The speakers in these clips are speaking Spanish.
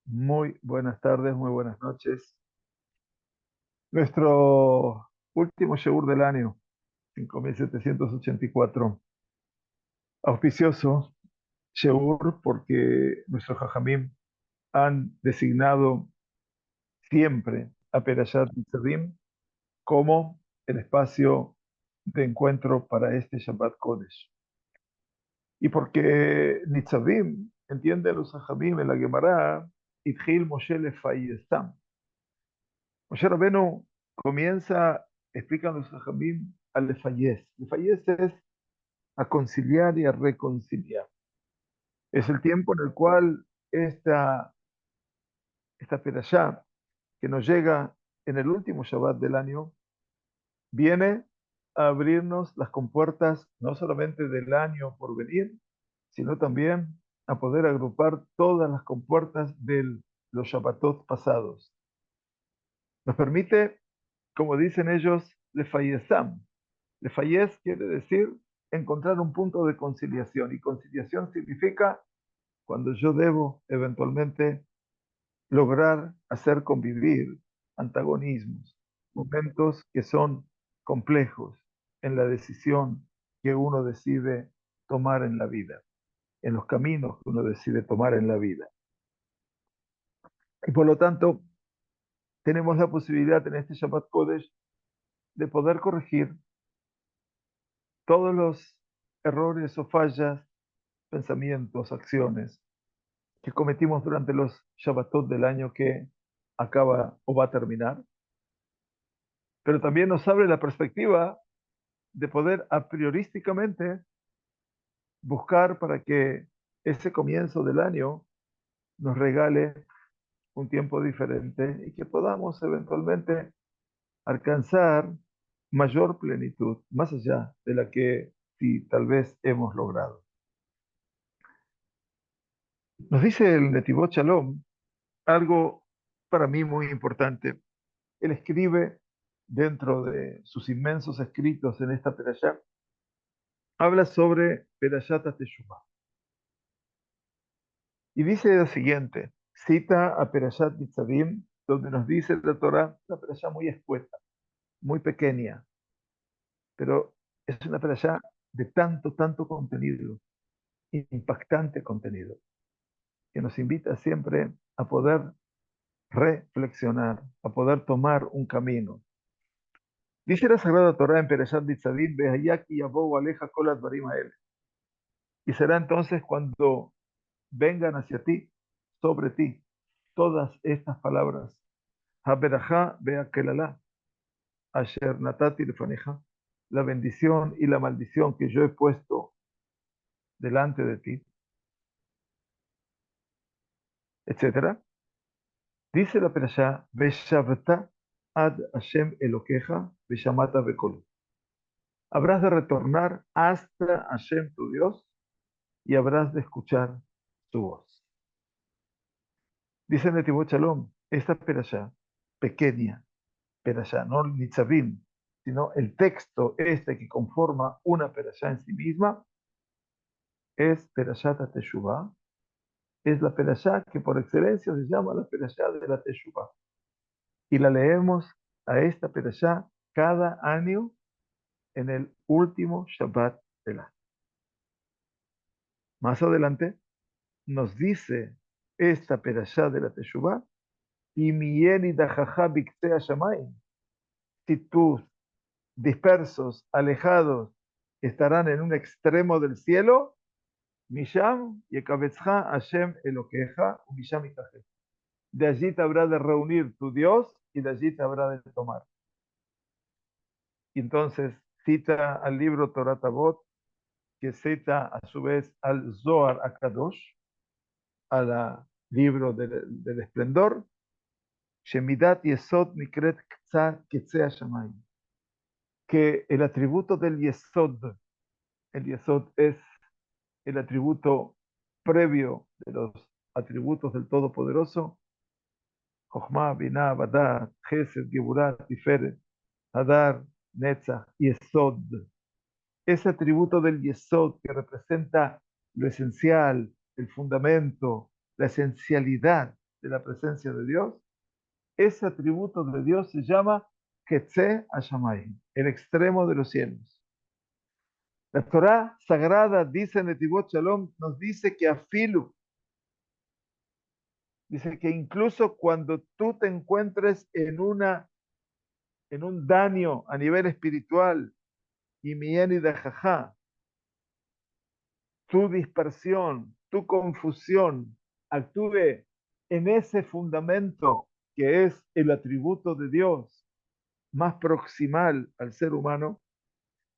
Muy buenas tardes, muy buenas noches. Nuestro último Sheur del año, 5784. Auspicioso Sheur porque nuestros Jajamim han designado siempre a Perashat Nitzavim como el espacio de encuentro para este Shabbat Kodesh. Y porque Nitzavim, entiende los Jajamim en la Gemara, Itchil Moshe Lefayestam. Moshe Rabbeinu comienza, explican los Jajamim, al Lefayez. Lefayez es a conciliar y a reconciliar. Es el tiempo en el cual esta perashá, que nos llega en el último Shabbat del año, viene a abrirnos las compuertas no solamente del año por venir, sino también a poder agrupar todas las compuertas de los Shabbatot pasados. Nos permite, como dicen ellos, Lefayezam. Lefayez quiere decir encontrar un punto de conciliación. Y conciliación significa cuando yo debo eventualmente lograr hacer convivir antagonismos, momentos que son complejos en la decisión que uno decide tomar en la vida, en los caminos que uno decide tomar en la vida. Y por lo tanto, tenemos la posibilidad en este Shabbat Kodesh de poder corregir todos los errores o fallas, pensamientos, acciones que cometimos durante los Shabbatot del año que acaba o va a terminar, pero también nos abre la perspectiva de poder a priorísticamente buscar para que ese comienzo del año nos regale un tiempo diferente y que podamos eventualmente alcanzar mayor plenitud, más allá de la que sí, tal vez hemos logrado. Nos dice el Netivot Shalom algo para mí muy importante. Él escribe dentro de sus inmensos escritos en esta perashá, habla sobre Perashat Teshuvah. Y dice lo siguiente, cita a Perashat Nitzavim, donde nos dice la Torah, una perashá muy escueta, muy pequeña, pero es una perashá de tanto contenido, impactante contenido, que nos invita siempre a poder reflexionar, a poder tomar un camino. Dice la Sagrada Torah en Perashat Nitzavim, Behayaki Yabou Aleja Kol Advarim Hael. Y será entonces cuando vengan hacia ti, sobre ti, todas estas palabras. Haberajá beakelalá, asher natati lefaneja, la bendición y la maldición que yo he puesto delante de ti, etcétera. Dice la perashá, Beshavta ad Hashem Elokeja, Beshamata Bekol. Habrás de retornar hasta Hashem tu Dios y habrás de escuchar su voz. Dice Netivot Shalom, esta perashá, pequeña perashá, no Nitzavim, sino el texto este que conforma una perashá en sí misma, es Perashat Teshuvah, es la perashá que por excelencia se llama la perashá de la Teshuvah. Y la leemos a esta perashá cada año en el último Shabbat del año. Más adelante nos dice esta perashá de la Teshuvah, y miyeni dajaja biktea shamayim, si tus dispersos, alejados, estarán en un extremo del cielo, Misham yekabetzcha Hashem Elokeja, Misham itaje. De allí te habrá de reunir tu Dios y de allí te habrá de tomar. Y entonces cita al libro Torah Tabot, que cita a su vez al Zohar Akadosh, al libro del esplendor, Shemidat Yesod Nikret Ketzea Shamayim, que el atributo del Yesod, el Yesod es el atributo previo de los atributos del Todopoderoso, Jochma, Binah, Badá, Gesed, Geburat, Tiferet, Hadar, Netzach, Yesod. Ese atributo del Yesod que representa lo esencial, el fundamento, la esencialidad de la presencia de Dios, ese atributo de Dios se llama Ketzeh Hashamayim, el extremo de los cielos. La Torá sagrada dice en Netivot Shalom, nos dice que afilu, dice que incluso cuando tú te encuentres en un daño a nivel espiritual, y mien y dajajá, tu dispersión, tu confusión, actúe en ese fundamento que es el atributo de Dios más proximal al ser humano.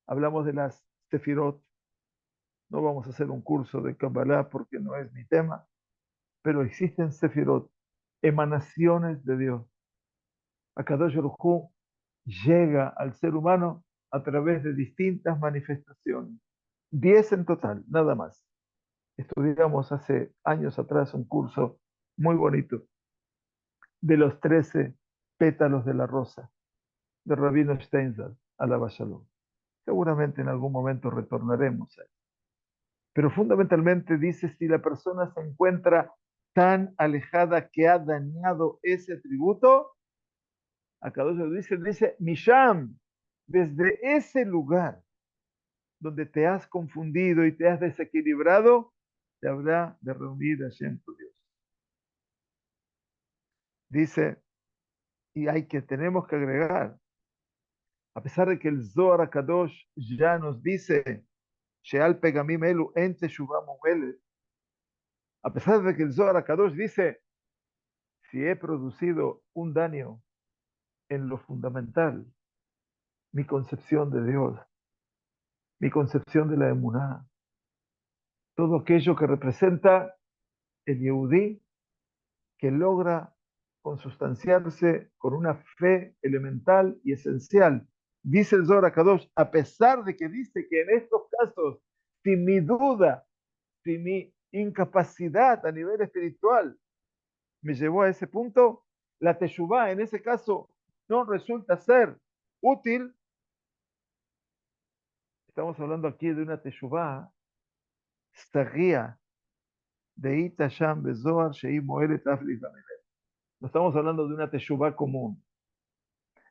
Hablamos de las sefirot. No vamos a hacer un curso de Kabbalah porque no es mi tema, pero existen sefirot, emanaciones de Dios. Akadosh Baruj Hu llega al ser humano a través de distintas manifestaciones. 10 en total, nada más. Estudiamos hace años atrás un curso muy bonito de los 13 pétalos de la rosa de Rabino Steinzal, alaba Shalom. Seguramente en algún momento retornaremos a él. Pero fundamentalmente dice, si la persona se encuentra tan alejada que ha dañado ese atributo, acá dice, Misham, desde ese lugar donde te has confundido y te has desequilibrado, te habrá de reunir Hashem tu Dios. Dice, y tenemos que agregar, a pesar de que el Zohar HaKadosh ya nos dice, Sheal Pegamim Elu en Teshuvah Mu'elet, a pesar de que el Zohar HaKadosh dice, si he producido un daño en lo fundamental, mi concepción de Dios, mi concepción de la emuná, todo aquello que representa el Yehudí que logra consustanciarse con una fe elemental y esencial. Dice el Zohar HaKadosh, a pesar de que dice que en estos casos, si mi duda, si mi incapacidad a nivel espiritual me llevó a ese punto, la teshuvá en ese caso no resulta ser útil. Estamos hablando aquí de una teshuvá sagia de Itasham Bezoar Shei Moelet Afli Bamelech. No estamos hablando de una teshuvá común.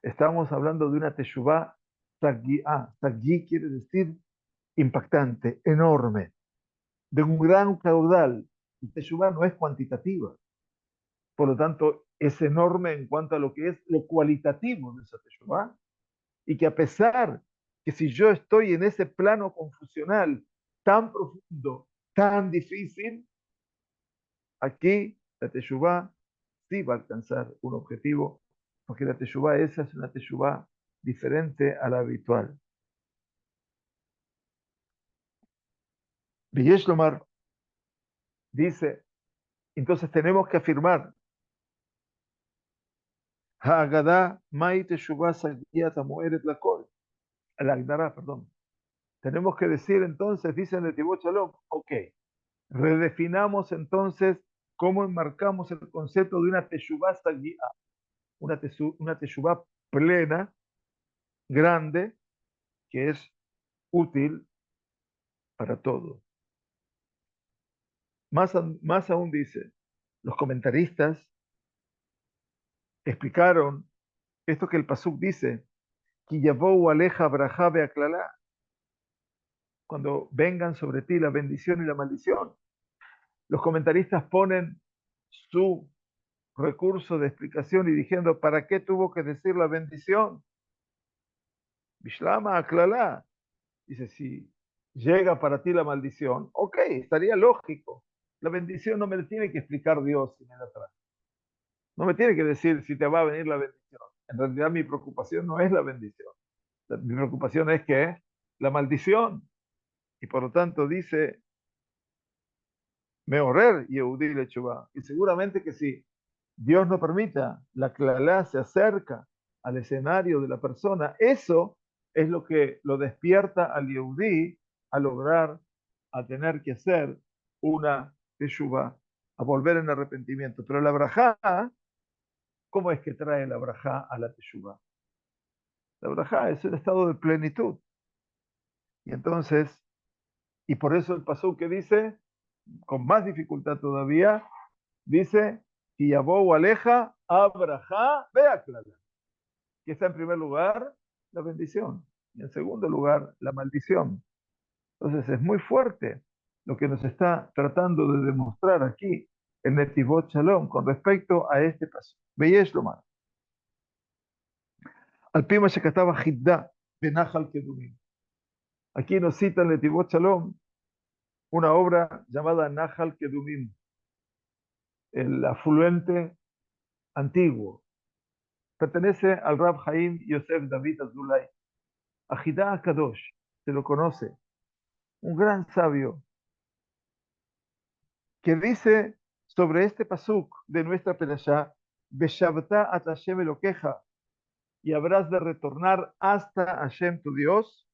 Estamos hablando de una teshuvá sagiá. Sagí quiere decir impactante, enorme, de un gran caudal. La teshuvá no es cuantitativa. Por lo tanto, es enorme en cuanto a lo que es lo cualitativo de esa teshuvá. Y que a pesar que si yo estoy en ese plano confusional tan profundo, tan difícil, aquí la teshuvá sí va a alcanzar un objetivo, porque la teshuvá esa es una teshuvá diferente a la habitual. Villesh Lomar dice, entonces tenemos que afirmar, Ha'agadá mai teshuvá sagiyat hamoeret lakol, la Agdará, perdón. Tenemos que decir entonces, dice en el Tibot Shalom, ok, redefinamos entonces cómo enmarcamos el concepto de una teshuvá sagiá, una teshuvá plena, grande, que es útil para todo. Más aún dice, los comentaristas explicaron esto que el Pasuk dice, Ki yavou aleja braja beaklalá, cuando vengan sobre ti la bendición y la maldición. Los comentaristas ponen su recurso de explicación y diciendo, ¿para qué tuvo que decir la bendición? Bishlama aklalá. Dice, si llega para ti la maldición, ok, estaría lógico. La bendición no me la tiene que explicar Dios si me la trae. No me tiene que decir si te va a venir la bendición. En realidad mi preocupación no es la bendición. Mi preocupación es que es la maldición. Y por lo tanto dice, Meorer Yehudí Lechuvá. Y seguramente que si Dios no permita, la clalá se acerca al escenario de la persona, eso es lo que lo despierta al Yehudí a lograr, a tener que hacer una teshuvá, a volver en arrepentimiento. Pero la brajá, ¿cómo es que trae la brajá a la teshuvá? La brajá es el estado de plenitud. Y entonces, y por eso el pasú que dice, con más dificultad todavía, dice, y yabou aleja, abraja, vea clara. Que está en primer lugar la bendición y en segundo lugar la maldición. Entonces es muy fuerte lo que nos está tratando de demostrar aquí el Netivot Shalom con respecto a este paso. Veis lo más. Al pima se cataba Hidda de Nahal Kedumim. Aquí nos cita el Netivot Shalom una obra llamada Nahal Kedumim, el afluente antiguo. Pertenece al Rab Haim Yosef David Azulay. Ahidá Kadosh, se lo conoce, un gran sabio que dice sobre este pasuk de nuestra perashá, Beshavta at Hashem Elokeja, y habrás de retornar hasta Hashem tu Dios.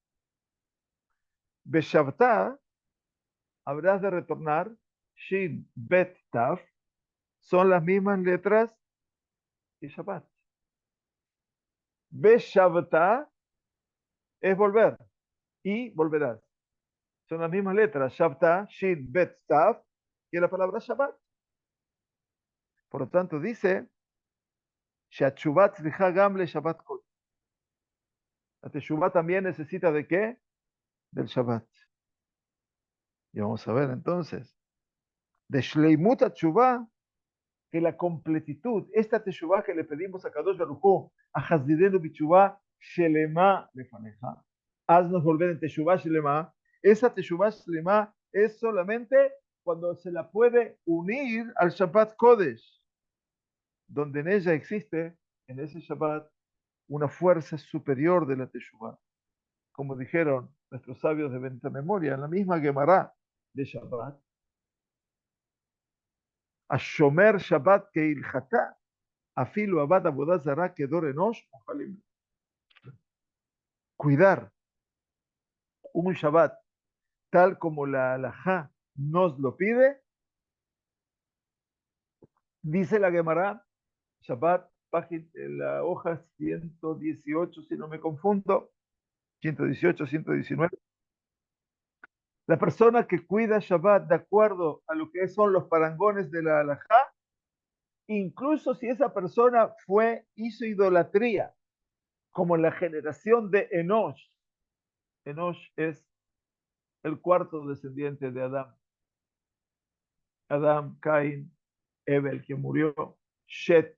Beshavta, habrás de retornar, Shin, Bet, Taf, son las mismas letras que Shabbat. Beshavta es volver y volverás. Son las mismas letras, Shavta, Shin, Bet, Taf, que la palabra Shabbat. Por lo tanto, dice, שהתשובה צריכה גם לשבת קודש. La teshuvá también necesita de qué? Del Shabbat. Y vamos a ver entonces, de Shleimut teshuvá, que la completitud, esta teshuvá que le pedimos a Kadosh Baruj Hu, a Hazidenu bichuvá, Shelema lefaneja, haznos volver en teshuvá Shelema, esa teshuvá Shelema es solamente cuando se la puede unir al Shabbat Kodesh, donde en ella existe, en ese Shabbat, una fuerza superior de la teshuvá. Como dijeron nuestros sabios de bendita memoria, en la misma Gemara de Shabbat, Ashomer Shabbat que ilhata, afilu abad abodah zara kedor enosh, cuidar un Shabbat tal como la halajá nos lo pide, dice la Gemara, Shabbat, página, la hoja 118, si no me confundo, 118, 119. La persona que cuida Shabbat de acuerdo a lo que son los parangones de la halajá, incluso si esa persona hizo idolatría, como en la generación de Enosh. Enosh es el cuarto descendiente de Adán. Adán, Caín, Ebel, que murió, Shet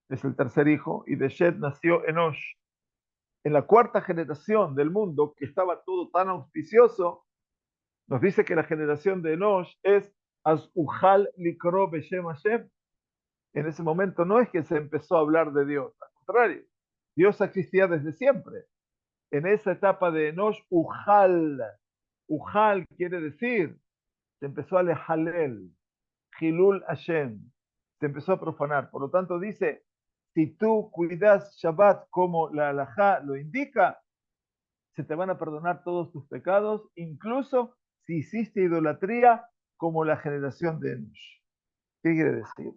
es el tercer hijo, y de Shet nació Enosh. En la cuarta generación del mundo, que estaba todo tan auspicioso, nos dice que la generación de Enosh es As Ujal Likro Beshem Hashem. En ese momento no es que se empezó a hablar de Dios, al contrario, Dios existía desde siempre. En esa etapa de Enosh, Ujal quiere decir, se empezó a lejalel, Hilul Hashem, se empezó a profanar. Por lo tanto dice, si tú cuidas Shabbat como la halajá lo indica, se te van a perdonar todos tus pecados, incluso si hiciste idolatría como la generación de Enosh. ¿Qué quiere decir?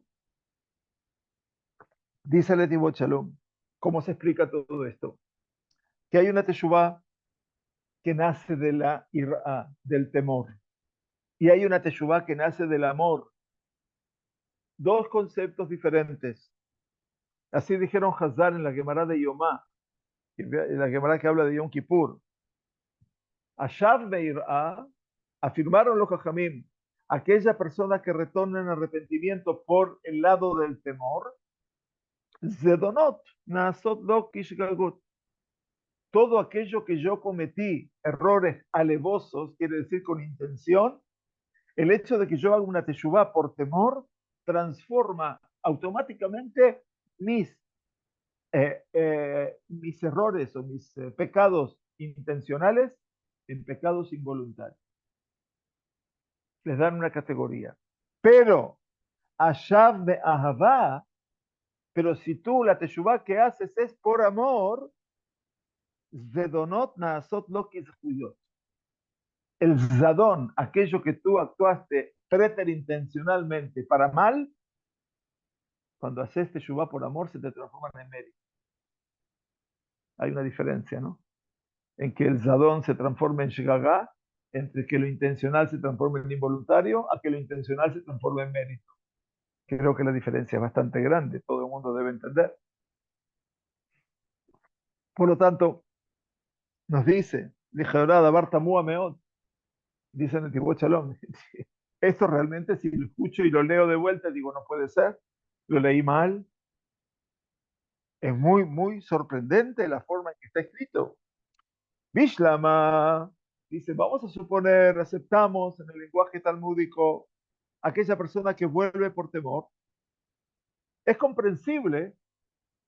Dice el Netivot Shalom, ¿cómo se explica todo esto? Que hay una teshuvá que nace de la ira, del temor, y hay una teshuvá que nace del amor. Dos conceptos diferentes. Así dijeron Hazar en la Gemara de Yomá, en la Gemara que habla de Yom Kippur. Ashav beirá, afirmaron los Jajamim, aquella persona que retorna en arrepentimiento por el lado del temor, Zedonot, Naasot lo kishgagut. Todo aquello que yo cometí, errores alevosos, quiere decir con intención, el hecho de que yo haga una teshuvá por temor, transforma automáticamente mis errores o mis pecados intencionales en pecados involuntarios. Les dan una categoría. Pero, Ashav de Ahavá, pero si tú la teshuvá que haces es por amor, Zedonot Naasot lo kizhuyot. El zadón, aquello que tú actuaste preterintencionalmente para mal, cuando haces teshuvá por amor se te transforma en mérito. Hay una diferencia, ¿no? En que el zadón se transforma en shigagá, entre que lo intencional se transforma en involuntario, a que lo intencional se transforma en mérito. Creo que la diferencia es bastante grande, todo el mundo debe entender. Por lo tanto, nos dice, Ligerada Bartamua Meot, dice en el Tibot Shalom, esto realmente si lo escucho y lo leo de vuelta, digo, no puede ser, lo leí mal. Es muy, muy sorprendente la forma en que está escrito. Bishlama dice, vamos a suponer, aceptamos en el lenguaje talmúdico aquella persona que vuelve por temor. Es comprensible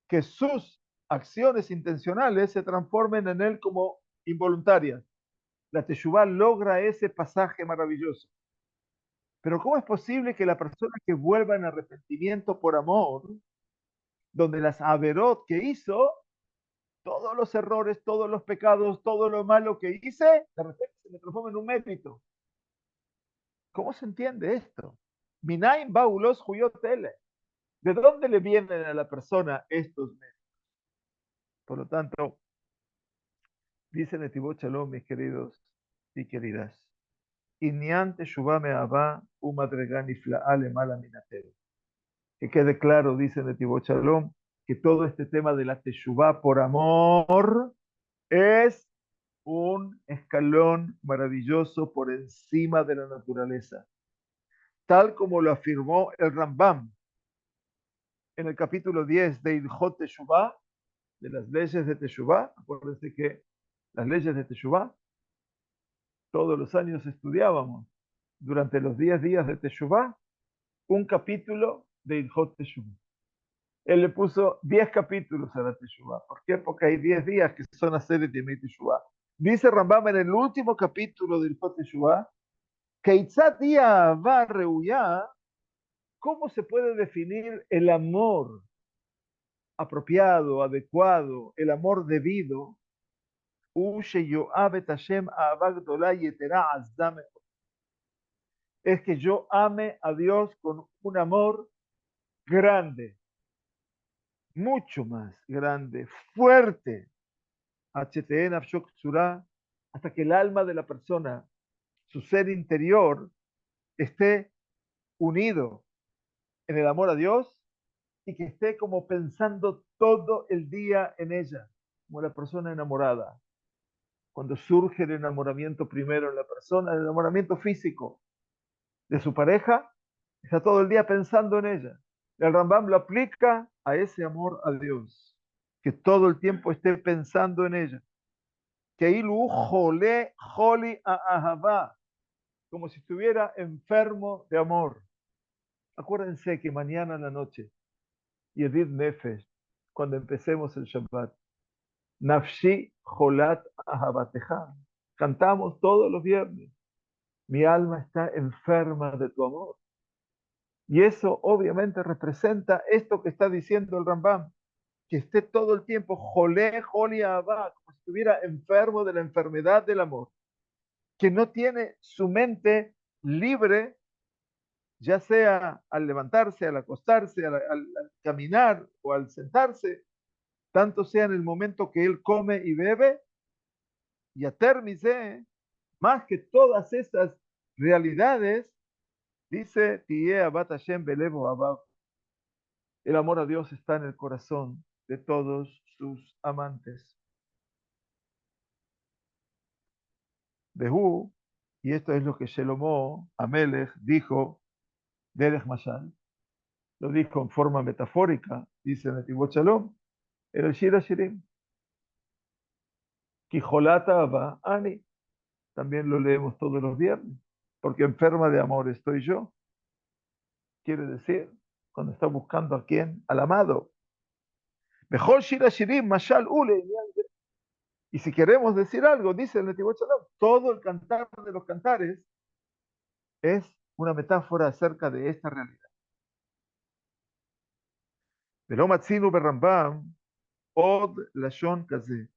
que sus acciones intencionales se transformen en él como involuntarias. La Teshuvá logra ese pasaje maravilloso. Pero ¿cómo es posible que la persona que vuelva en arrepentimiento por amor, donde las averot que hizo, todos los errores, todos los pecados, todo lo malo que hice, de repente se me transforma en un mérito? ¿Cómo se entiende esto? Minaim baulos huyotele. ¿De dónde le vienen a la persona estos méritos? Por lo tanto, dice Netibot Shalom, mis queridos y queridas, Inyan teshuvah me'avá umadregá niflaá lemala minatel. Que quede claro, dice Netibot Shalom, que todo este tema de la teshuvah por amor es un escalón maravilloso por encima de la naturaleza, tal como lo afirmó el Rambam en el capítulo 10 de Ilhot Teshuvah, de las leyes de Teshuvah. Acuérdense que las leyes de Teshuvah todos los años estudiábamos durante los 10 días de Teshuvah un capítulo de Ilhot Teshuvah. Él le puso 10 capítulos a la Teshuvah. ¿Por qué? Porque hay 10 días que son hacer de Teshuvah. Dice Rambam en el último capítulo de Ilhot Teshuvah, Keitzat va reuyá, ¿cómo se puede definir el amor apropiado, adecuado, el amor debido? Es que yo ame a Dios con un amor grande, mucho más grande, fuerte, hasta que el alma de la persona, su ser interior, esté unido en el amor a Dios y que esté como pensando todo el día en ella, como la persona enamorada. Cuando surge el enamoramiento primero en la persona, el enamoramiento físico de su pareja, está todo el día pensando en ella. El Rambam lo aplica a ese amor a Dios, que todo el tiempo esté pensando en ella. Que ilu jole joli a ahavá, como si estuviera enfermo de amor. Acuérdense que mañana en la noche, Yedid Nefesh, cuando empecemos el Shabbat, Nafshi jolat ahavateja, cantamos todos los viernes. Mi alma está enferma de tu amor. Y eso obviamente representa esto que está diciendo el Rambam, que esté todo el tiempo jolé, joli abá, como si estuviera enfermo de la enfermedad del amor, que no tiene su mente libre, ya sea al levantarse, al acostarse, al caminar o al sentarse, tanto sea en el momento que él come y bebe, y a térmice, más que todas esas realidades, dice, Tiye abat Hashem belevo abab. El amor a Dios está en el corazón de todos sus amantes. Behu, y esto es lo que Shelomo Amelech dijo Derech Mashal, lo dijo en forma metafórica, dice Netibot Shalom, en el Shir Hashirim. Kijolata Abba Ani, también lo leemos todos los viernes, porque enferma de amor estoy yo. Quiere decir, cuando está buscando a quién, al amado. Mejor Shir Hashirim, Mashal Ule, y si queremos decir algo, dice el Netibot Shalom, todo el cantar de los cantares es una metáfora acerca de esta realidad. Pero Matzinu Berrambam, Od Lashon Kazé.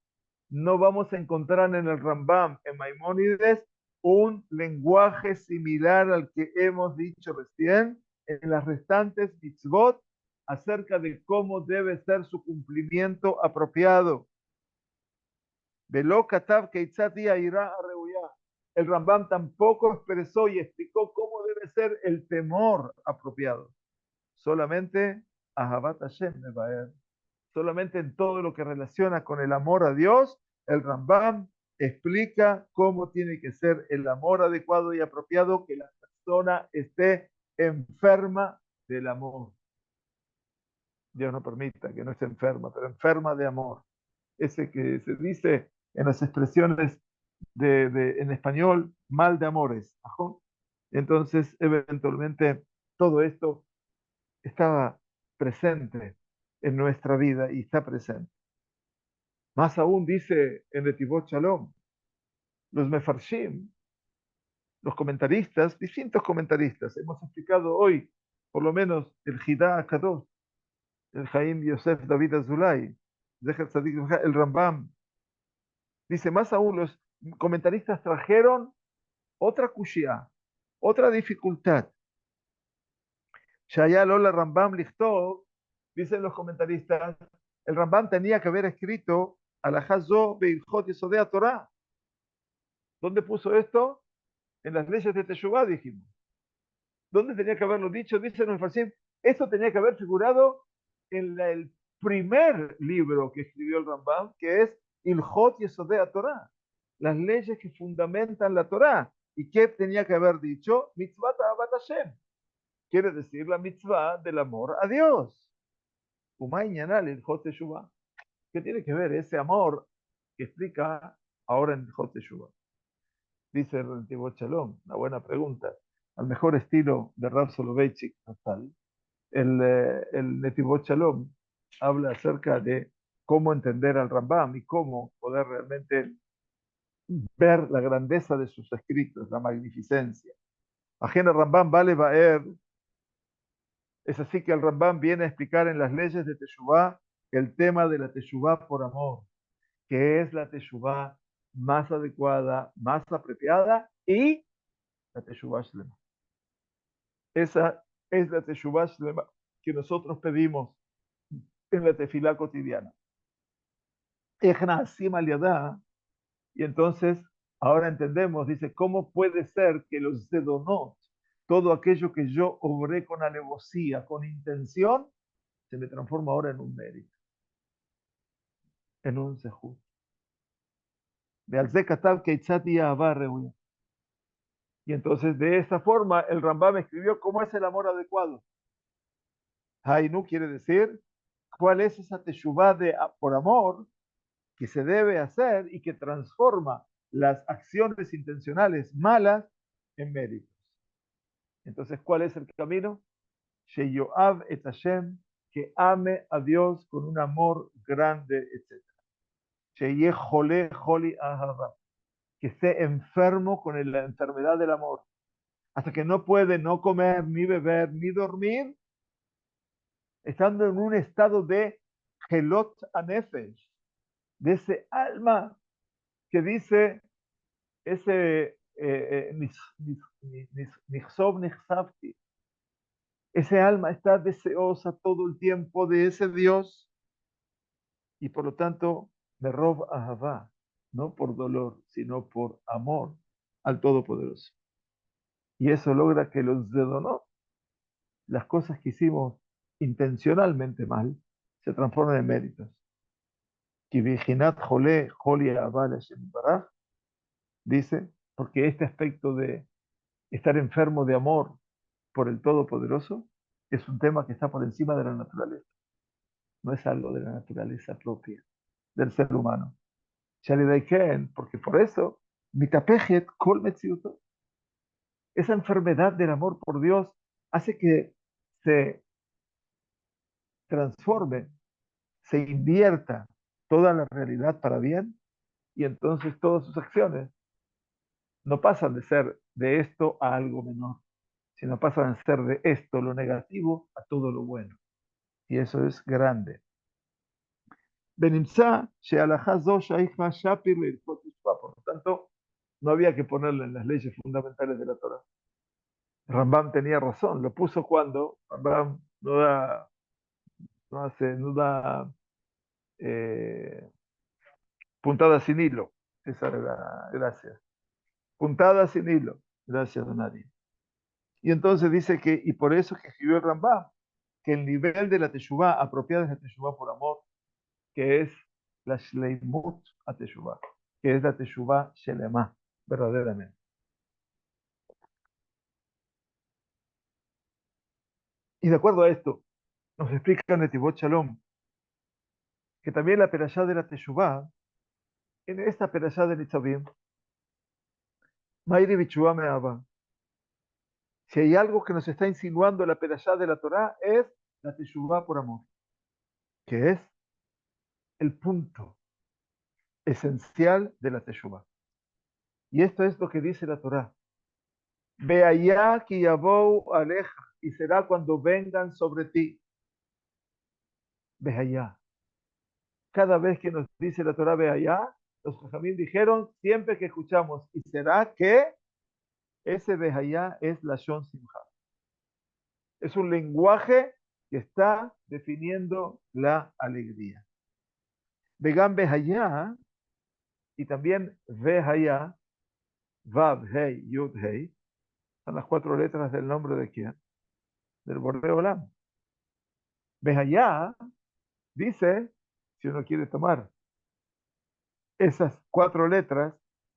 No vamos a encontrar en el Rambam, en Maimónides, un lenguaje similar al que hemos dicho recién en las restantes mitzvot acerca de cómo debe ser su cumplimiento apropiado. Velo katav keitzat ira areuya. El Rambam tampoco expresó y explicó cómo debe ser el temor apropiado. solamente Ahavat Hashem Mevaer. Solamente en todo lo que relaciona con el amor a Dios, el Rambam explica cómo tiene que ser el amor adecuado y apropiado, que la persona esté enferma del amor. Dios no permita que no esté enferma, pero enferma de amor. Ese que se dice en las expresiones en español, mal de amores. Ajón. Entonces, eventualmente, todo esto estaba presente en nuestra vida y está presente. Más aún dice en Netivot Shalom, los mefarshim, los comentaristas, distintos comentaristas, hemos explicado hoy, por lo menos, el Hidá Akadosh, el Jaim Yosef David Azulay, Zecher Tzadik, el Rambam. Dice, más aún, los comentaristas trajeron otra kushia, otra dificultad. Shaya Lola Rambam Lichtov, dicen los comentaristas, el Rambam tenía que haber escrito Alajazó Beilchot Yesodea Torah. ¿Dónde puso esto? En las leyes de Teshuvah, dijimos. ¿Dónde tenía que haberlo dicho? Dicen los Farsim, esto tenía que haber figurado en el primer libro que escribió el Rambam, que es Ilhot Yesodea Torah, las leyes que fundamentan la Torah. ¿Y qué tenía que haber dicho? Mitzvah Ahavat Hashem. Quiere decir la mitzvah del amor a Dios. Ilhot Teshuvah. ¿Qué tiene que ver ese amor que explica ahora en Ilhot Teshuvah? Dice el antiguo Shalom, una buena pregunta. Al mejor estilo de Rav Soloveitchik, el Netivot Shalom habla acerca de cómo entender al Rambam y cómo poder realmente ver la grandeza de sus escritos, la magnificencia. Ajena Rambam vale Baer. Es así que el Rambam viene a explicar en las leyes de Teshuvah el tema de la Teshuvah por amor, que es la Teshuvah más adecuada, más apropiada y la Teshuvah Shlema. Esa es la Teshuvah Shlema que nosotros pedimos en la tefilá cotidiana. Ejna Asim al Yadá, y entonces ahora entendemos, dice, ¿cómo puede ser que los Zedonot, todo aquello que yo obré con alevosía, con intención, se me transforma ahora en un mérito, en un sejud? Y entonces de esta forma el Rambam escribió cómo es el amor adecuado. Hainu quiere decir cuál es esa teshuvah por amor que se debe hacer y que transforma las acciones intencionales malas en méritos. Entonces, ¿cuál es el camino? Sheyoav et Hashem, que ame a Dios con un amor grande, etc. Sheye jole joli ahava, que esté enfermo con la enfermedad del amor, hasta que no puede no comer, ni beber, ni dormir, estando en un estado de gelot anefesh, de ese alma que dice ese ese alma está deseosa todo el tiempo de ese Dios y por lo tanto me rob ahavá, no por dolor, sino por amor al Todopoderoso. Y eso logra que los dedonó, las cosas que hicimos intencionalmente mal, se transformen en méritos. Dice, porque este aspecto de estar enfermo de amor por el Todopoderoso es un tema que está por encima de la naturaleza. No es algo de la naturaleza propia del ser humano. Porque por eso, mitapejet kol metziuto, esa enfermedad del amor por Dios hace que se transforme, se invierta toda la realidad para bien y entonces todas sus acciones no pasan de ser de esto a algo menor, sino pasan a ser de esto, lo negativo, a todo lo bueno. Y eso es grande. Benimsa, por lo tanto, no había que ponerlo en las leyes fundamentales de la Torah. Rambam tenía razón, lo puso cuando Rambam no da puntada sin hilo. Esa era la gracia. Puntada sin hilo. Gracias, don Ari. Y entonces dice que, y por eso es que escribió el Rambam, que el nivel de la teshuvá apropiada es la teshuvá por amor, que es la shleimut a teshuvá, que es la teshuvá shelema, verdaderamente. Y de acuerdo a esto, nos explica Netivot Shalom que también la perashá de la teshuvá, en esta perashá de Nitzavim, Mairi Bichuvá Me'ava, si hay algo que nos está insinuando la perashá de la Torá, es la teshuvá por amor, que es el punto esencial de la teshuvá. Y esto es lo que dice la Torá. Ve allá que yabou aleja, y será cuando vengan sobre ti. Ve allá. Cada vez que nos dice la Torá, ve allá, los Jajamín dijeron, siempre que escuchamos, y será que ese ve allá es la Shon Simcha. Es un lenguaje que está definiendo la alegría. Vegan ve allá, y también ve allá, Vav, Hei, Yud, Hei, son las 4 letras del nombre de quién? Del Bordeo Olam. Ve allá, dice, si uno quiere tomar esas 4 letras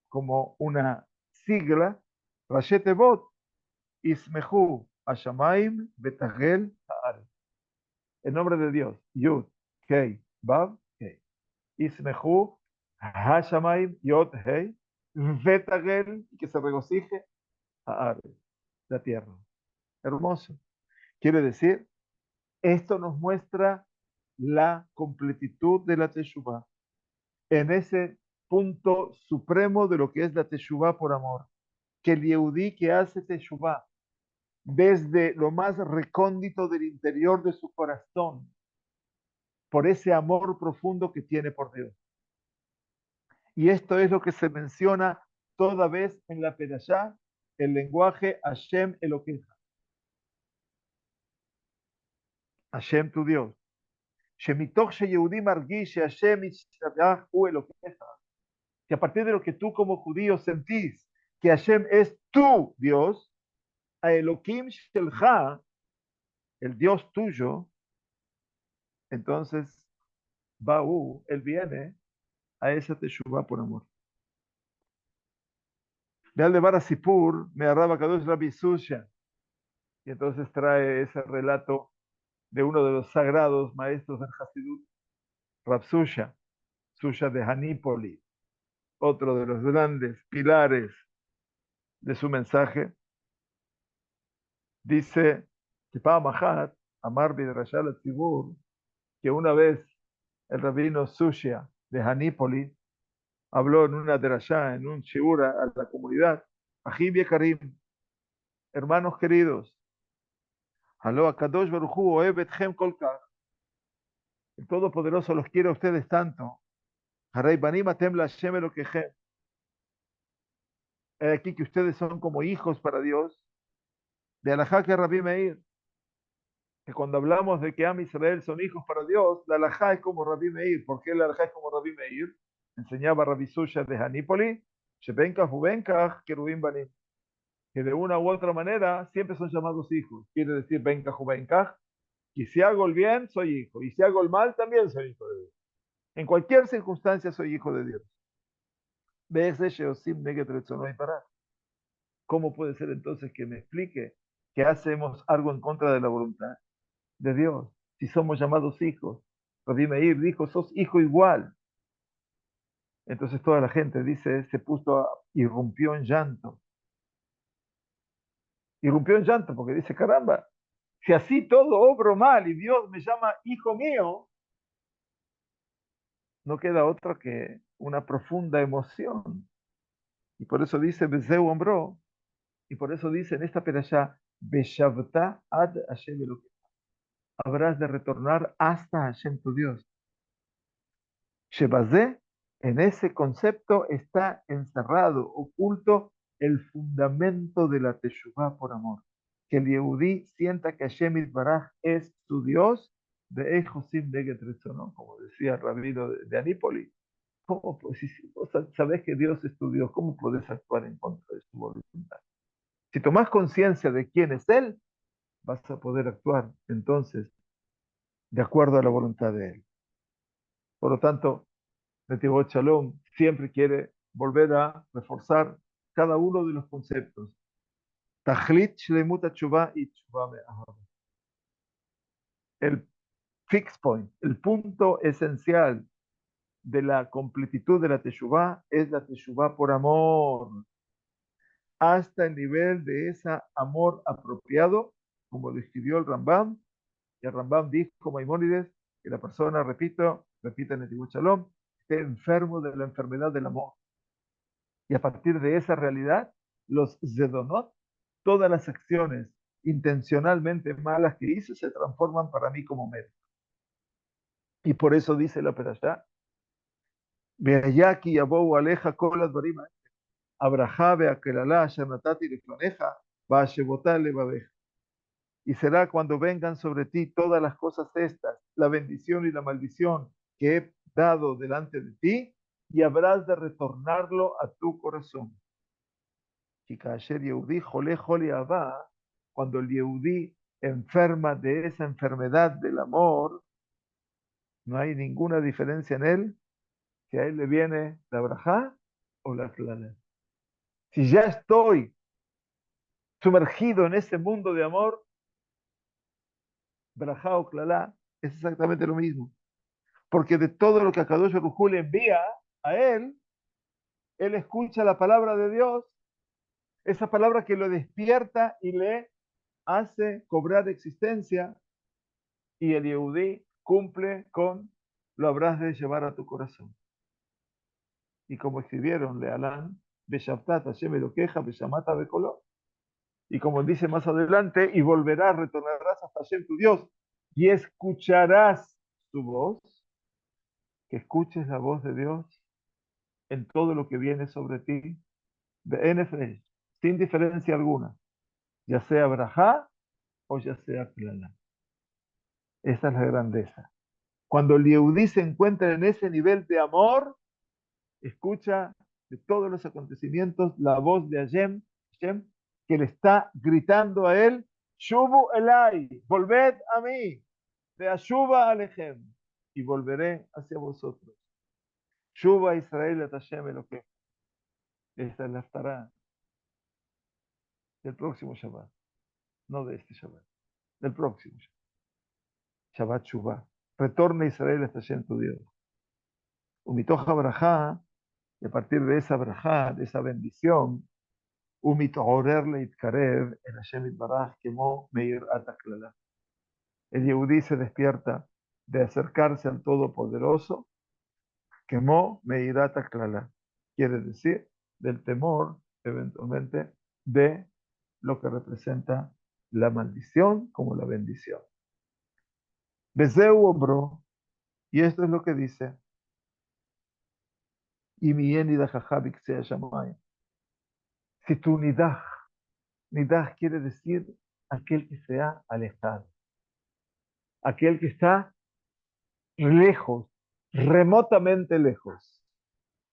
como una sigla, Rashi Tevot, Ismehu Hashamaim Betagel Haaretz. El nombre de Dios, Yud, Hei, Vav, Hei. Ismehu Hashamaim, Yod, Hei, Betagel, que se regocije Haaretz, la tierra. Hermoso. Quiere decir, esto nos muestra la completitud de la Teshuvah en ese punto supremo de lo que es la Teshuvah por amor. Que el Yehudí que hace Teshuvah desde lo más recóndito del interior de su corazón, por ese amor profundo que tiene por Dios. Y esto es lo que se menciona toda vez en la Perashá, el lenguaje Hashem Elokeja. Hashem tu Dios. שמתוך שיהודי מרגיש שהשם ישתבח הוא אלוקיך, que a partir de lo que tú como judío sentís que Hashem es tu Dios, a Elohim Shelcha, el Dios tuyo, entonces Baú, él viene a esa Teshuvah por amor. Vean de Bara Sipur, me arraba Kadosh Rabbi Susha, y entonces trae ese relato de uno de los sagrados maestros del Hasidut, Rab Susha, Susha de Hanípoli, otro de los grandes pilares de su mensaje, dice que Mahat, Amar Bidrashal Tzibur, que una vez el rabino Susha de Hanípoli habló en una drashá, en un shiura a la comunidad, Ajim y Karim, hermanos queridos, Aló Akadosh Baruchu Oev Etchem Kolkach, el Todopoderoso los quiere a ustedes tanto, Harei Banim Atem Lashem Elokechem, he aquí que ustedes son como hijos para Dios, de Alajá que Rabbi Meir, que cuando hablamos de que Am Israel son hijos para Dios, la Alajá es como Rabbi Meir. ¿Por qué la Alajá es como Rabbi Meir? Enseñaba Rabbi Susha de Hanípoli, Shebenkach Ubenkach Kerubim Banim, que de una u otra manera siempre son llamados hijos. Quiere decir Benkach Ubenkach, que si hago el bien, soy hijo, y si hago el mal, también soy hijo de Dios. En cualquier circunstancia soy hijo de Dios. ¿Cómo puede ser entonces que me explique que hacemos algo en contra de la voluntad de Dios? Si somos llamados hijos. Rabbi Meir dijo, sos hijo igual. Entonces toda la gente dice, irrumpió en llanto. Irrumpió en llanto porque dice, caramba, si así todo obro mal y Dios me llama hijo mío, no queda otra que una profunda emoción. Y por eso dice, Bezeu hombró, y por eso dice en esta perashá, Beshavta ad Hashem Elohim. Habrás de retornar hasta Hashem tu Dios. Shebazé, en ese concepto está encerrado, oculto, el fundamento de la Teshuvah por amor. Que el Yehudí sienta que Hashem Yitbaraj es su Dios, de Ejosim Neget Retzono, como decía el rabino de Anípoli. ¿Cómo, pues, si vos sabés que Dios es tu Dios, ¿cómo podés actuar en contra de su voluntad? Si tomás conciencia de quién es Él, vas a poder actuar entonces de acuerdo a la voluntad de Él. Por lo tanto, Netivot Shalom siempre quiere volver a reforzar cada uno de los conceptos. Tachlit Shlemut HaTshuvah y Tshuvah Me'ahava. El fix point, el punto esencial de la completitud de la Teshuvah es la Teshuvah por amor, hasta el nivel de ese amor apropiado, como lo escribió el Rambam. Y el Rambam dijo, Maimónides, que la persona, repite en el Tibut Shalom, esté enfermo de la enfermedad del amor. Y a partir de esa realidad, los Zedonot, todas las acciones intencionalmente malas que hizo, se transforman para mí como mérito. Y por eso dice la Perashá, Veayaki yabou aleja kol advarim abraja veakelalá asher natati leflaneja vaashevotá levaveja. Y será cuando vengan sobre ti todas las cosas estas, la bendición y la maldición que he dado delante de ti, y habrás de retornarlo a tu corazón. Y Kasher Yehudí, jole, jole, abá, cuando el Yehudí enferma de esa enfermedad del amor, no hay ninguna diferencia en él, si a él le viene la brajá o la clala. Si ya estoy sumergido en ese mundo de amor, brajá o clala es exactamente lo mismo. Porque de todo lo que Akadosh Baruj Hu le envía a él escucha la palabra de Dios, esa palabra que lo despierta y le hace cobrar existencia, y el Yehudí cumple con lo habrás de llevar a tu corazón. Y como escribieron Lealán, Beshavtat Hashem Elokeja, Beshamata Bekoló, y como dice más adelante, y volverás, retornarás hasta Hashem tu Dios, y escucharás su voz, que escuches la voz de Dios en todo lo que viene sobre ti, de NFS, sin diferencia alguna, ya sea Brajá o ya sea Klala. Esa es la grandeza. Cuando el Yehudí se encuentra en ese nivel de amor, escucha de todos los acontecimientos la voz de Hashem, que le está gritando a él, Shubu Elai, volved a mí, de Ashuba Alechem, y volveré hacia vosotros. Shuba Israel et Hashem Eloquem. Esta es la estará del próximo Shabbat, no de este Shabbat, del próximo Shabbat Shuba. Retorna Israel hasta Hashem tu Dios. Umitoja Brajá, y a partir de esa Brajá, de esa bendición, ומתעורר להתקרב אל השם יתברך כמו מיראת הכללה. El Yehudí se despierta de acercarse al Todopoderoso como meirat klala. Quiere decir, del temor, eventualmente, de lo que representa la maldición como la bendición. Bezeu obro, y esto es lo que dice, y mi nidaj bixea shamayim. Si tu nidaj quiere decir aquel que se ha alejado, aquel que está lejos, remotamente lejos.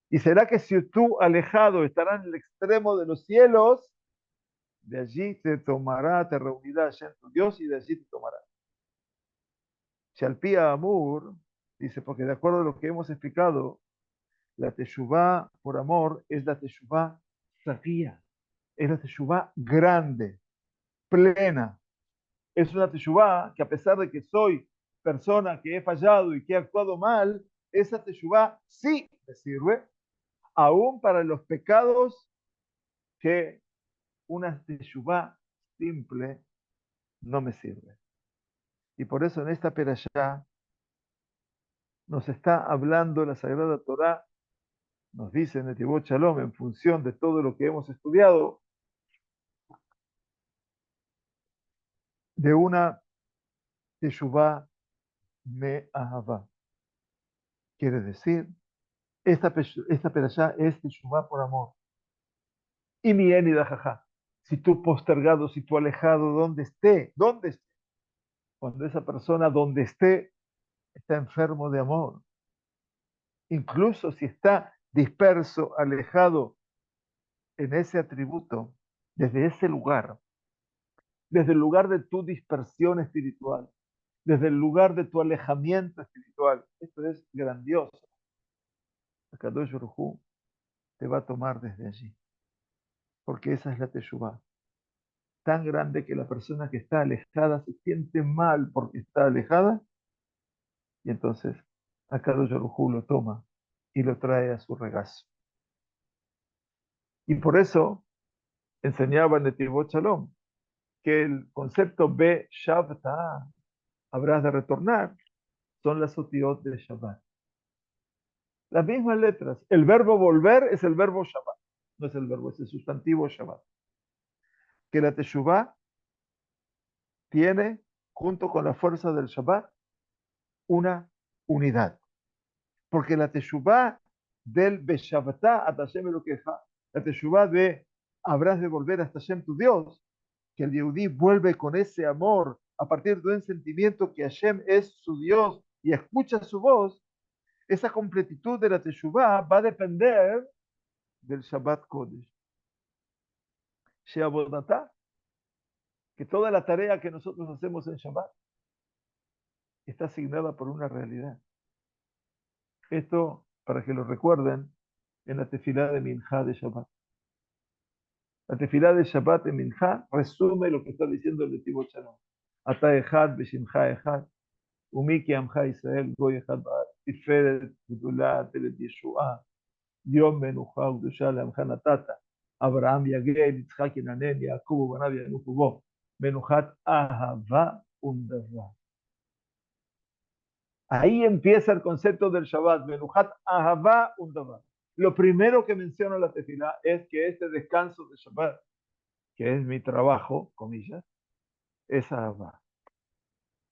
¿Y será que si tú alejado estarás en el extremo de los cielos? De allí te tomará, te reunirá Hashem tu Dios y de allí te tomará. Shalpía Amur dice, porque de acuerdo a lo que hemos explicado, la teshuvá por amor es la teshuvá sabía, es la teshuvá grande, plena. Es una teshuvá que a pesar de que soy persona que he fallado y que he actuado mal, esa teshuvá sí me sirve, aún para los pecados que una teshuvá simple no me sirve. Y por eso en esta perashá nos está hablando la Sagrada Torá, nos dice en Netivot Shalom, en función de todo lo que hemos estudiado, de una teshuvá me ahava. Quiere decir, esta perashá es teshuvá por amor. Y mi enida jaja. Si tú postergado, si tú alejado, donde esté, cuando esa persona donde esté está enfermo de amor, incluso si está disperso, alejado en ese atributo, desde ese lugar, desde el lugar de tu dispersión espiritual, desde el lugar de tu alejamiento espiritual. Esto es grandioso. Akadosh Baruj Hu te va a tomar desde allí, porque esa es la Teshuvah. Tan grande que la persona que está alejada se siente mal porque está alejada, y entonces Akadosh Baruj Hu lo toma y lo trae a su regazo. Y por eso enseñaba Netivot Shalom que el concepto Be Shavta, habrás de retornar, son las otiot de Shabbat. Las mismas letras. El verbo volver es el verbo Shabbat. No es el verbo, es el sustantivo Shabbat. Que la Teshuvah tiene, junto con la fuerza del Shabbat, una unidad. Porque la Teshuvah del Beshavatá a Hashem Elokeja, la Teshuvah de habrás de volver hasta Hashem tu Dios, que el Yehudí vuelve con ese amor a partir de un sentimiento que Hashem es su Dios y escucha su voz, esa completitud de la Teshuvah va a depender del Shabbat Kodesh. Sheabodatá, que toda la tarea que nosotros hacemos en Shabbat está asignada por una realidad. Esto, para que lo recuerden, en la tefilá de Minjá de Shabbat. La tefilá de Shabbat de Minjá resume lo que está diciendo el Netivot Shalom. Ata echad b'shimcha echad, umi ki amcha Israel goy echad ba'aretz, tiferet gdula telet Yeshua, yom menucha ugdusha le'amcha natata, Abraham yagel, Yitzchak yinanen, Yaakov banav yanuchu bo, menuchat ahava undava. Ahí empieza el concepto del Shabbat, menuchat ahava undava. Lo primero que menciona la tefilá es que este descanso de Shabbat, que es mi trabajo, comillas, es ahava.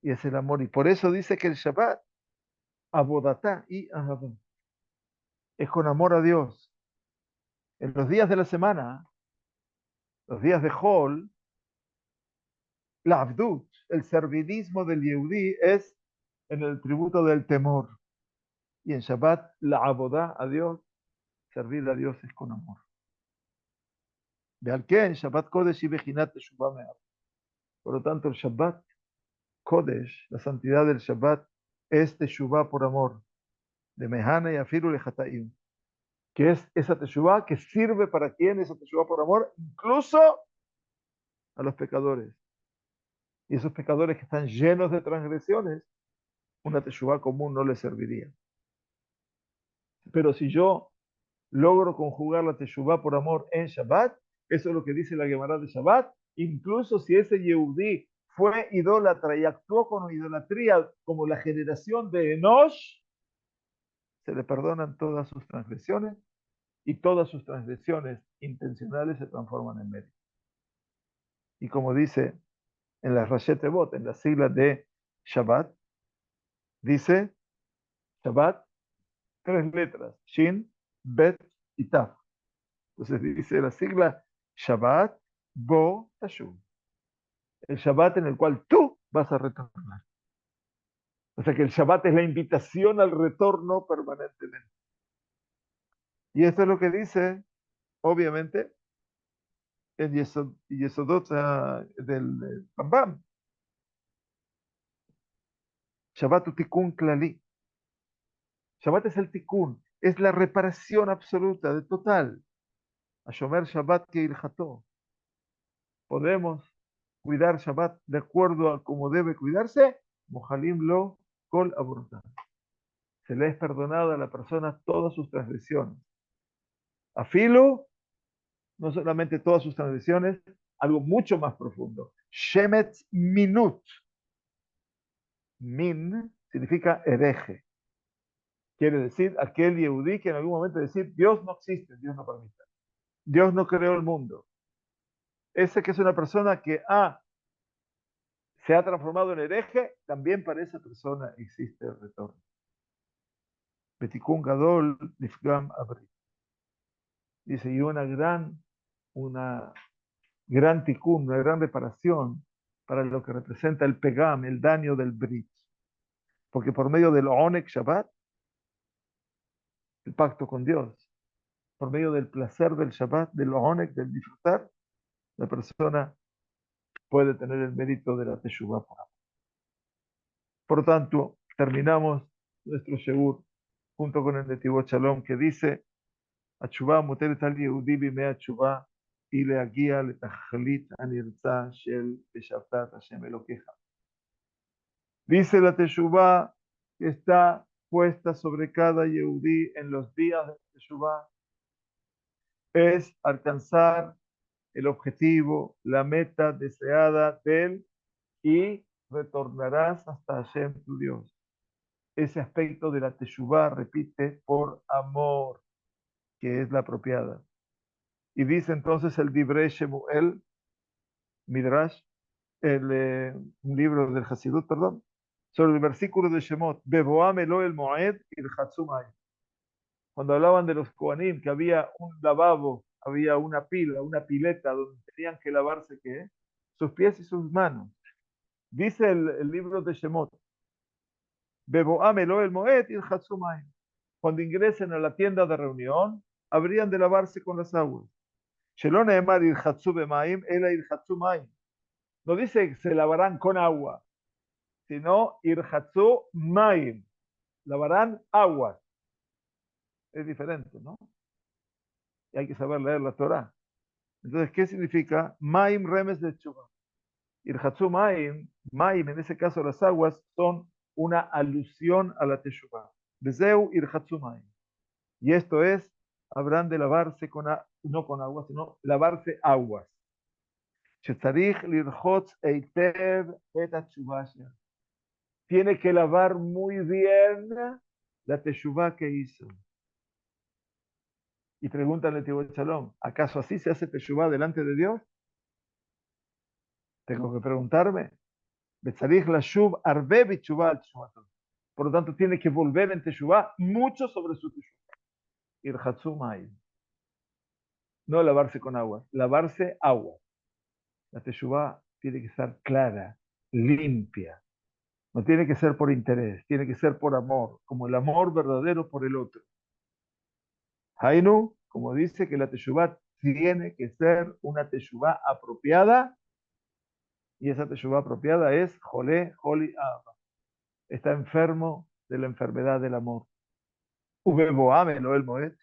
Y es el amor. Y por eso dice que el Shabbat, abodatá y ahava, es con amor a Dios. En los días de la semana, los días de Hol, la Abdut, el servidismo del Yehudí es en el tributo del temor. Y en Shabbat, la abodá a Dios, servir a Dios es con amor. De al que en Shabbat Kodesh y Bejinat Teshuvah Me'ab. Por lo tanto, el Shabbat Kodesh, la santidad del Shabbat, es Teshuvah por amor. De Mehana y Afiru Lejataim. Que es esa Teshuvah que sirve para quién, esa Teshuvah por amor, incluso a los pecadores. Y esos pecadores que están llenos de transgresiones, una Teshuvah común no les serviría. Pero si yo logro conjugar la Teshuvah por amor en Shabbat, eso es lo que dice la Gemara de Shabbat, incluso si ese Yehudí fue idólatra y actuó con idolatría como la generación de Enosh, se le perdonan todas sus transgresiones y todas sus transgresiones intencionales se transforman en mérito. Y como dice en la Rashet Tevot, en las siglas de Shabbat, dice Shabbat, 3 letras, Shin, Bet y Taf. Entonces dice la sigla Shabbat, Bo, Tashum. El Shabbat en el cual tú vas a retornar. O sea que el Shabbat es la invitación al retorno permanentemente. Y esto es lo que dice, obviamente, en Yesodot del Rambam. Shabbat utikun klali. Shabbat es el tikkun, es la reparación absoluta, de total. Ashomer Shabbat que ilható. Podemos cuidar Shabbat de acuerdo a cómo debe cuidarse. Mojalim lo kol abortar. Se le es perdonado a la persona todas sus transgresiones. Afilo, no solamente todas sus transgresiones, algo mucho más profundo. Shemet minut. Min significa hereje. Quiere decir aquel Yehudí que en algún momento decir Dios no existe, Dios no permite. Dios no creó el mundo. Ese que es una persona que se ha transformado en hereje, también para esa persona existe el retorno. Betikun Gadol Nifgam Abri. Dice, y una gran tikkun, una gran reparación para lo que representa el pegam, el daño del brit. Porque por medio del onek Shabbat, el pacto con Dios, por medio del placer del Shabbat, del onek, del disfrutar, la persona puede tener el mérito de la teshuvah por amor. Por lo tanto, terminamos nuestro Sheur junto con el Netivot Shalom que dice, התשובה מוטלת על יהודי בימי התשובה, היא להגיע לתכלית הנרצה של ושבתת השם אלוקיך. Dice la Teshuvah que está puesta sobre cada Yehudí en los días de Teshuvah, es alcanzar el objetivo, la meta deseada de él y retornarás hasta Hashem tu Dios. Ese aspecto de la Teshuvah repite por amor, que es la apropiada. Y dice entonces el Divrei Shemuel, Midrash, un libro del Hasidut, perdón, sobre el versículo de Shemot, Beboam Elo el Moed Ilchatzu Mayim. Cuando hablaban de los Kohanim, que había un lavabo, había una pila, una pileta donde tenían que lavarse, ¿qué? Sus pies y sus manos. Dice el libro de Shemot, Beboam Elo el Moed Ilchatzu Mayim. Cuando ingresen a la tienda de reunión, habrían de lavarse con las aguas. Shelon Emar Ilchatzu Bemaim, Ela Ilchatzu Mayim. No dice que se lavarán con agua, sino Irhatzu Mayim. Lavarán aguas. Es diferente, ¿no? Y hay que saber leer la Torah. Entonces, ¿qué significa? Mayim remes de Tshuva. Irhatzu Mayim, Mayim, en ese caso las aguas, son una alusión a la Teshuvah. Bezeu Irhatzu Mayim. Y esto es, habrán de lavarse no con agua, sino lavarse aguas. שצריך לרחוץ היטב את התשובה שלה. Tiene que lavar muy bien la teshuvah que hizo. Y pregúntale a Tibot Shalom, ¿acaso así se hace teshuvah delante de Dios? Tengo que preguntarme. Betzarich lashuv arbe bitshuvah al teshuvato. Por lo tanto, tiene que volver en teshuvah mucho sobre su teshuvah. Irhatzu mayim. No lavarse con agua, lavarse agua. La teshuvah tiene que estar clara, limpia. No tiene que ser por interés, tiene que ser por amor, como el amor verdadero por el otro. Hainu, como dice que la teshuvah tiene que ser una teshuvah apropiada, y esa teshuvah apropiada es Jolé, Joli, Ava. Está enfermo de la enfermedad del amor. Ubeboame, lo el Moed.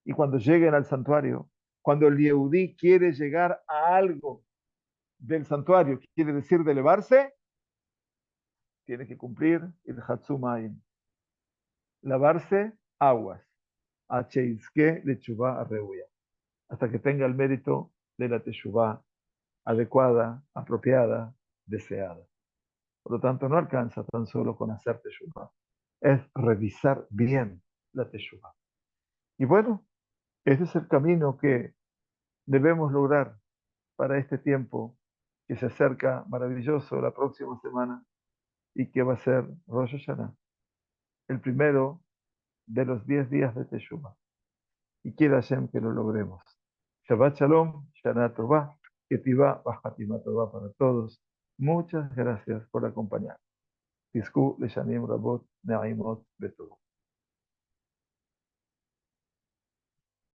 Y cuando lleguen al santuario, cuando el Yehudí quiere llegar a algo del santuario, quiere decir de elevarse, tiene que cumplir el Hatsumayim. Lavarse aguas. H-Iske de Teshuvah Arreuya. Hasta que tenga el mérito de la Teshuvah adecuada, apropiada, deseada. Por lo tanto, no alcanza tan solo con hacer Teshuvah. Es revisar bien la Teshuvah. Y bueno, ese es el camino que debemos lograr para este tiempo que se acerca maravilloso la próxima semana y que va a ser Rosh Hashanah, el primero de los 10 días de Teshuvah. Y quiera Hashem que lo logremos. Shabbat Shalom, Shana Tová, Ketivá, Bajatima Tová para todos. Muchas gracias por acompañar. Tizku Leshanim Rabot Naimot Betová.